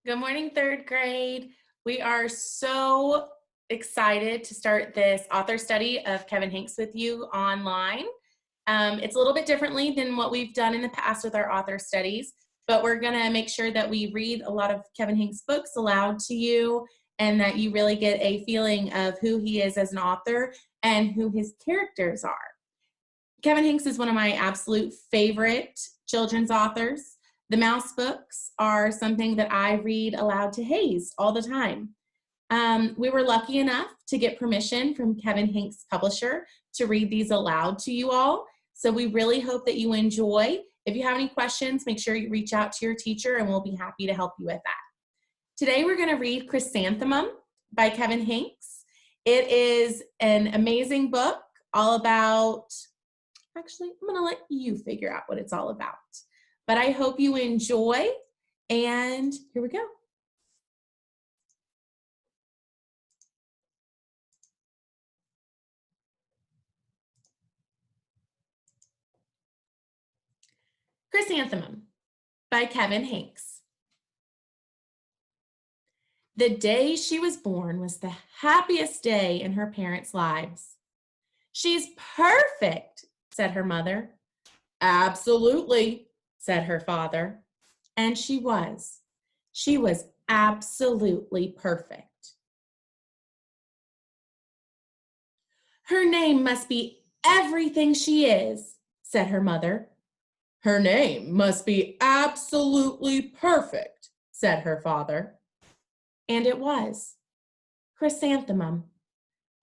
Good morning, third grade. We are so excited to start this author study of Kevin Henkes with you online. It's a little bit differently than what we've done in the past with our author studies, but we're going to make sure that we read a lot of Kevin Henkes books aloud to you and that you really get a feeling of who he is as an author and who his characters are. Kevin Henkes is one of my absolute favorite children's authors. The mouse books are something that I read aloud to Hayes all the time. We were lucky enough to get permission from Kevin Henkes' publisher to read these aloud to you all. So we really hope that you enjoy. If you have any questions, make sure you reach out to your teacher and we'll be happy to help you with that. Today we're going to read Chrysanthemum by Kevin Henkes. It is an amazing book all about, actually, I'm going to let you figure out what it's all about. But I hope you enjoy, and here we go. Chrysanthemum by Kevin Henkes. The day she was born was the happiest day in her parents' lives. "She's perfect," said her mother. "Absolutely," said her father. And she was. She was absolutely perfect. "Her name must be everything she is," said her mother. "Her name must be absolutely perfect," said her father. And it was. Chrysanthemum.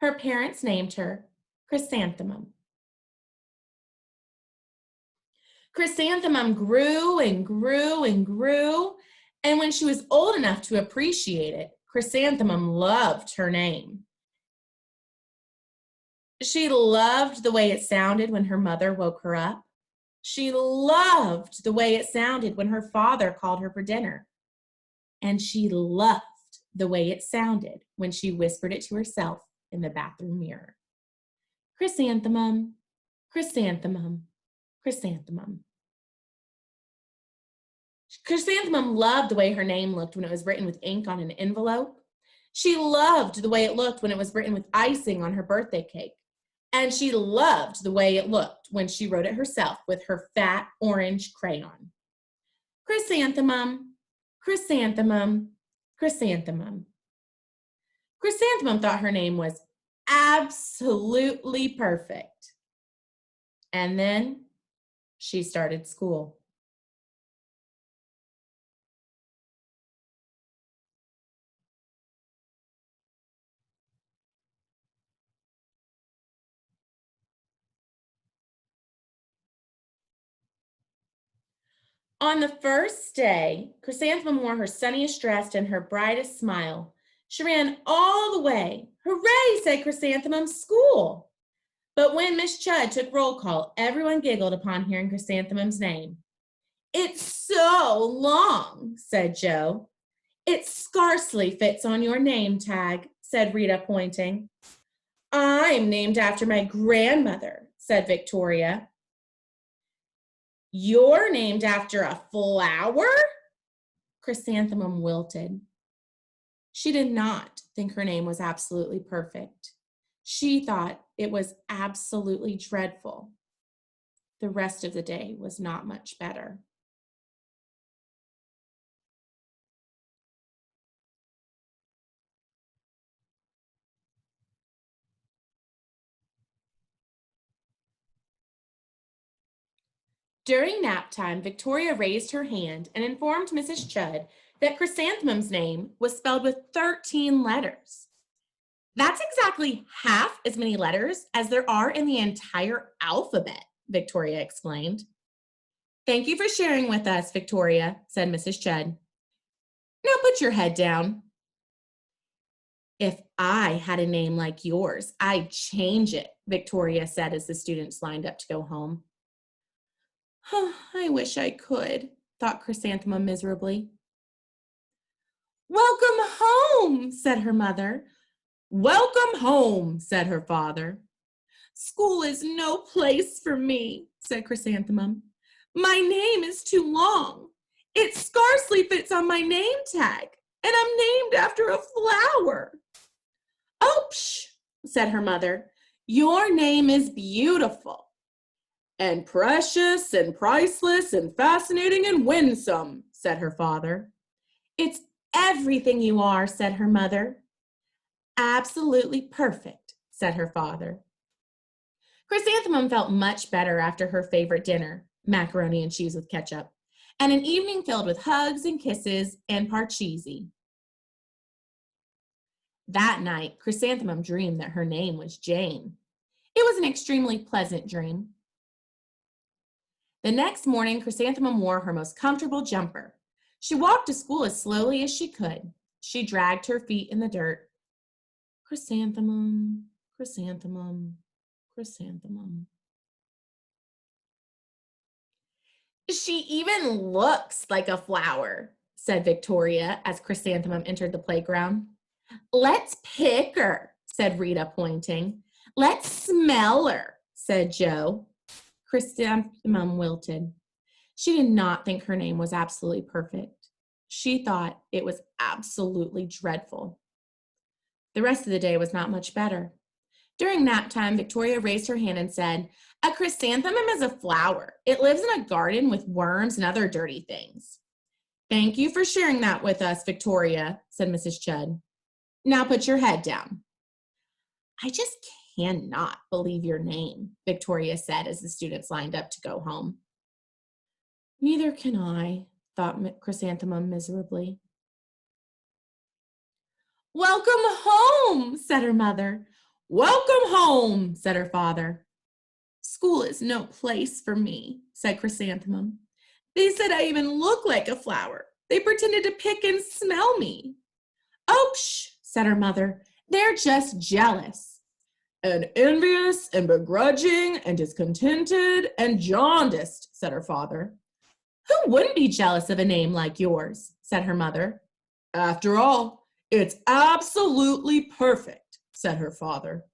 Her parents named her Chrysanthemum. Chrysanthemum grew and grew and grew, and when she was old enough to appreciate it, Chrysanthemum loved her name. She loved the way it sounded when her mother woke her up. She loved the way it sounded when her father called her for dinner. And she loved the way it sounded when she whispered it to herself in the bathroom mirror. Chrysanthemum, chrysanthemum, chrysanthemum. Chrysanthemum loved the way her name looked when it was written with ink on an envelope. She loved the way it looked when it was written with icing on her birthday cake. And she loved the way it looked when she wrote it herself with her fat orange crayon. Chrysanthemum, chrysanthemum, chrysanthemum. Chrysanthemum thought her name was absolutely perfect. And then she started school. On the first day, Chrysanthemum wore her sunniest dress and her brightest smile. She ran all the way. "Hooray," said Chrysanthemum, "school." But when Miss Chudd took roll call, everyone giggled upon hearing Chrysanthemum's name. "It's so long," said Joe. "It scarcely fits on your name tag," said Rita, pointing. "I'm named after my grandmother," said Victoria. "You're named after a flower?" Chrysanthemum wilted. She did not think her name was absolutely perfect. She thought it was absolutely dreadful. The rest of the day was not much better. During nap time, Victoria raised her hand and informed Mrs. Chudd that Chrysanthemum's name was spelled with 13 letters. "That's exactly half as many letters as there are in the entire alphabet," Victoria explained. "Thank you for sharing with us, Victoria," said Mrs. Chudd. "Now put your head down." "If I had a name like yours, I'd change it," Victoria said as the students lined up to go home. "Oh, I wish I could," thought Chrysanthemum miserably. "Welcome home," said her mother. "Welcome home," said her father. "School is no place for me," said Chrysanthemum. "My name is too long. It scarcely scarcely fits on my name tag, and I'm named after a flower." "Oh, psh," said her mother. "Your name is beautiful." "And precious and priceless and fascinating and winsome," said her father. "It's everything you are," said her mother. "Absolutely perfect," said her father. Chrysanthemum felt much better after her favorite dinner, macaroni and cheese with ketchup, and an evening filled with hugs and kisses and parcheesi. That night, Chrysanthemum dreamed that her name was Jane. It was an extremely pleasant dream. The next morning, Chrysanthemum wore her most comfortable jumper. She walked to school as slowly as she could. She dragged her feet in the dirt. Chrysanthemum, chrysanthemum, chrysanthemum. "She even looks like a flower," said Victoria as Chrysanthemum entered the playground. "Let's pick her," said Rita, pointing. "Let's smell her," said Joe. Chrysanthemum wilted. She did not think her name was absolutely perfect. She thought it was absolutely dreadful. The rest of the day was not much better. During nap time, Victoria raised her hand and said, "A chrysanthemum is a flower. It lives in a garden with worms and other dirty things." "Thank you for sharing that with us, Victoria," said Mrs. Chudd. "Now put your head down." "I just cannot believe your name," Victoria said as the students lined up to go home. "Neither can I," thought Chrysanthemum miserably. "Welcome home," said her mother. "Welcome home," said her father. "School is no place for me," said Chrysanthemum. "They said I even look like a flower. They pretended to pick and smell me." "Oh, psh," said her mother. "They're just jealous." "And envious and begrudging and discontented and jaundiced," said her father. "Who wouldn't be jealous of a name like yours?" said her mother. "After all, it's absolutely perfect," said her father.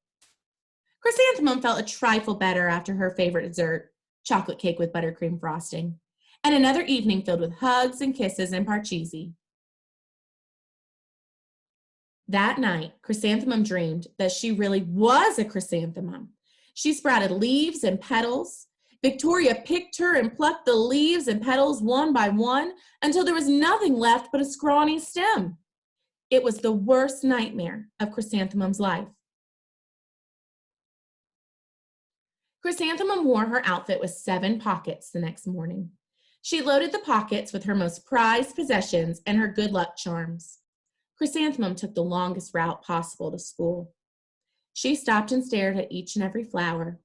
Chrysanthemum felt a trifle better after her favorite dessert, chocolate cake with buttercream frosting, and another evening filled with hugs and kisses and parcheesi. That night, Chrysanthemum dreamed that she really was a chrysanthemum. She sprouted leaves and petals. Victoria picked her and plucked the leaves and petals one by one until there was nothing left but a scrawny stem. It was the worst nightmare of Chrysanthemum's life. Chrysanthemum wore her outfit with 7 pockets the next morning. She loaded the pockets with her most prized possessions and her good luck charms. Chrysanthemum took the longest route possible to school. She stopped and stared at each and every flower.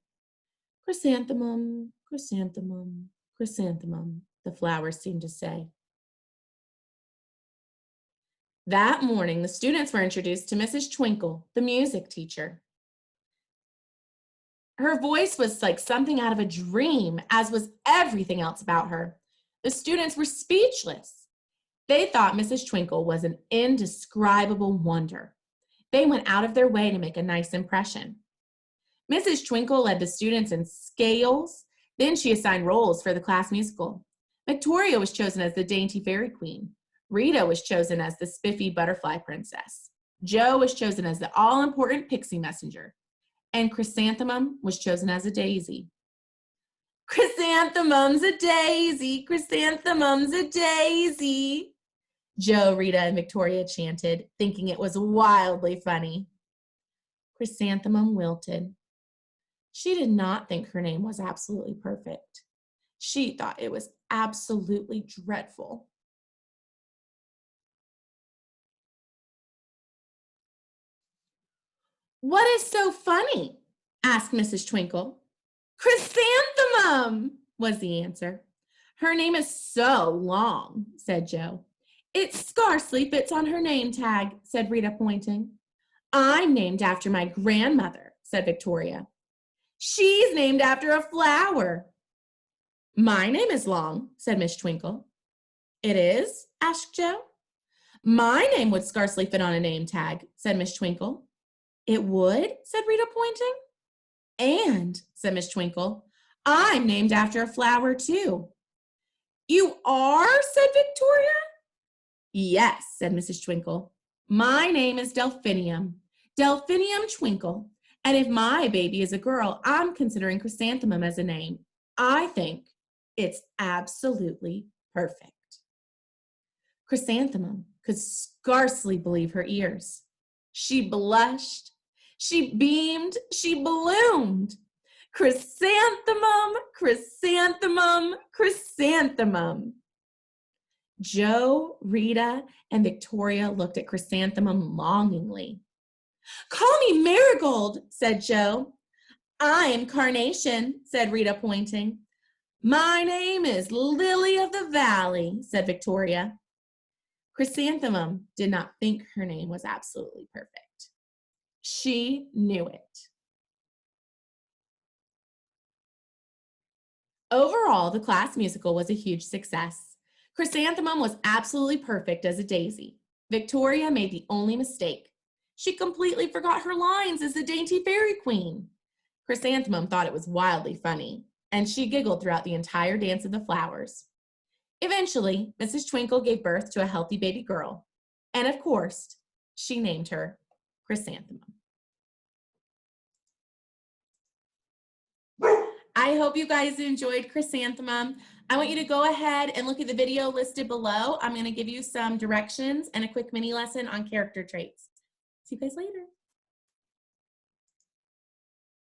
"Chrysanthemum, chrysanthemum, chrysanthemum," the flowers seemed to say. That morning, the students were introduced to Mrs. Twinkle, the music teacher. Her voice was like something out of a dream, as was everything else about her. The students were speechless. They thought Mrs. Twinkle was an indescribable wonder. They went out of their way to make a nice impression. Mrs. Twinkle led the students in scales. Then she assigned roles for the class musical. Victoria was chosen as the dainty fairy queen. Rita was chosen as the spiffy butterfly princess. Joe was chosen as the all-important pixie messenger. And Chrysanthemum was chosen as a daisy. "Chrysanthemum's a daisy, chrysanthemum's a daisy," Joe, Rita, and Victoria chanted, thinking it was wildly funny. Chrysanthemum wilted. She did not think her name was absolutely perfect. She thought it was absolutely dreadful. "What is so funny?" asked Mrs. Twinkle. "Chrysanthemum," was the answer. "Her name is so long," said Joe. "It scarcely fits on her name tag," said Rita, pointing. "I'm named after my grandmother," said Victoria. "She's named after a flower." "My name is long," said Miss Twinkle. "It is?" asked Joe. "My name would scarcely fit on a name tag," said Miss Twinkle. "It would?" said Rita, pointing. "And," said Miss Twinkle, "I'm named after a flower, too." "You are?" said Victoria. Yes, said Mrs. Twinkle. My name is Delphinium, Delphinium Twinkle. And if my baby is a girl, I'm considering Chrysanthemum as a name. I think it's absolutely perfect. Chrysanthemum could scarcely believe her ears. She blushed, she beamed, she bloomed. Chrysanthemum, chrysanthemum, chrysanthemum. Joe, Rita, and Victoria looked at Chrysanthemum longingly. Call me Marigold, said Joe. I'm Carnation, said Rita, pointing. My name is Lily of the Valley, said Victoria. Chrysanthemum did not think her name was absolutely perfect. She knew it. Overall, the class musical was a huge success. Chrysanthemum was absolutely perfect as a daisy. Victoria made the only mistake. She completely forgot her lines as the dainty fairy queen. Chrysanthemum thought it was wildly funny, and she giggled throughout the entire dance of the flowers. Eventually, Mrs. Twinkle gave birth to a healthy baby girl, and of course, she named her Chrysanthemum. I hope you guys enjoyed Chrysanthemum. I want you to go ahead and look at the video listed below. I'm going to give you some directions and a quick mini lesson on character traits. See you guys later.